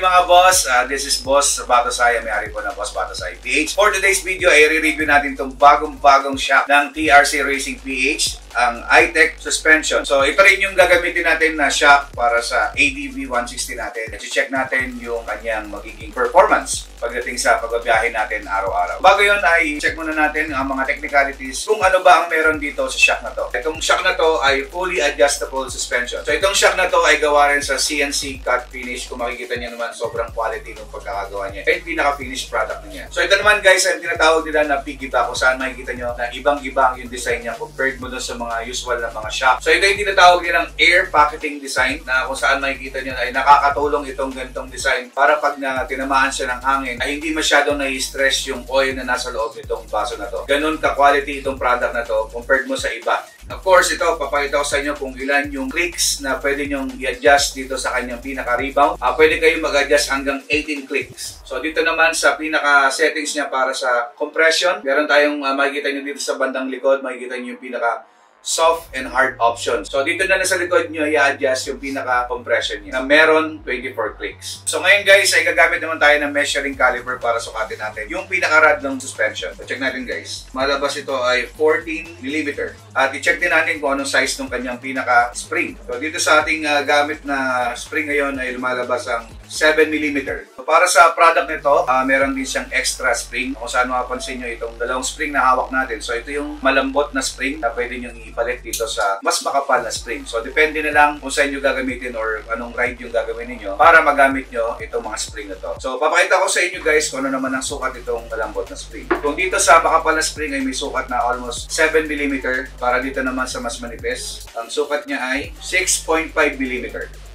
morning mga boss, this is Boss Batosay, may-ari po ng Boss Batosay PH. For today's video ay i-review natin itong bagong shock ng TRC Racing PH, ang I-Tech suspension. So ito rin yung gagamitin natin na shock para sa ADV 160 natin. I-check natin yung kanyang magiging performance pagdating sa pagbabiyahe natin araw-araw. Bago yun ay check muna natin ang mga technicalities kung ano ba ang meron dito sa shock na to. Itong shock na to ay fully adjustable suspension. So itong shock na to ay gawa rin sa CNC cut finish. Kung makikita niyo naman, sobrang quality ng pagkakagawa niya. Kaya pinaka-finished product niya. So ito naman guys, ang tinatawag nila na piggyback, kung saan makikita niyo na ibang-ibang yung design niya compared mo doon sa mga usual na mga shock. So ito yung tinatawag nilang air pocketing design, na kung saan makikita niyo ay nakakatulong itong ganitong design para pag tinamaan siya ng hangin ay hindi masyadong nai-stress yung oil na nasa loob nitong baso na to. Ganun ka-quality itong product na to compared mo sa iba. Of course, ito, papakita ko sa inyo kung ilan yung clicks na pwede nyong i-adjust dito sa kanyang pinaka-rebound. Pwede kayong mag-adjust hanggang 18 clicks. So dito naman sa pinaka-settings niya para sa compression, meron tayong makikita nyo dito sa bandang likod, makikita nyo yung pinaka soft and hard option. So dito na sa likod nyo i-adjust yung pinaka-compression niya na meron 24 clicks. So ngayon guys ay gagamit naman tayo ng measuring caliper para sukatin natin yung pinaka-rod ng suspension. So check natin guys. Malabas ito ay 14mm. At i-check din natin kung anong size ng kanyang pinaka-spring. So dito sa ating gamit na spring ngayon ay lumalabas ang 7mm. So para sa product nito, meron din siyang extra spring. Kung saan mapapansin nyo itong dalawang spring na hawak natin. So ito yung malambot na spring na pwede nyo ipalit dito sa mas makapal na spring. So depende na lang kung saan nyo gagamitin or anong ride yung gagawin niyo para magamit nyo itong mga spring na to. So papakita ko sa inyo guys kung ano naman ang sukat itong malambot na spring. Kung dito sa makapal na spring ay may sukat na almost 7mm, para dito naman sa mas manipis, ang sukat niya ay 6.5mm.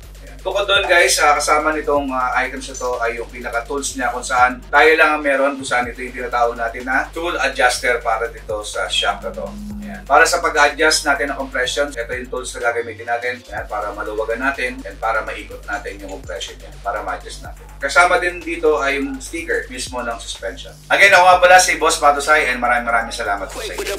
Bukod doon guys, kasama nitong items na to ay yung pinaka-tools niya kung saan tayo lang ang meron, kung saan ito yung tinatawag natin na tool adjuster para dito sa shock na to. Ayan. Para sa pag-adjust natin ng compression, ito yung tools na gagamitin natin. Ayan, para maluwagan natin and para maikot natin yung compression niya, para ma-adjust natin. Kasama din dito ay yung sticker mismo ng suspension. Again, ako nga pala si Boss Batosay and maraming salamat po sa inyo.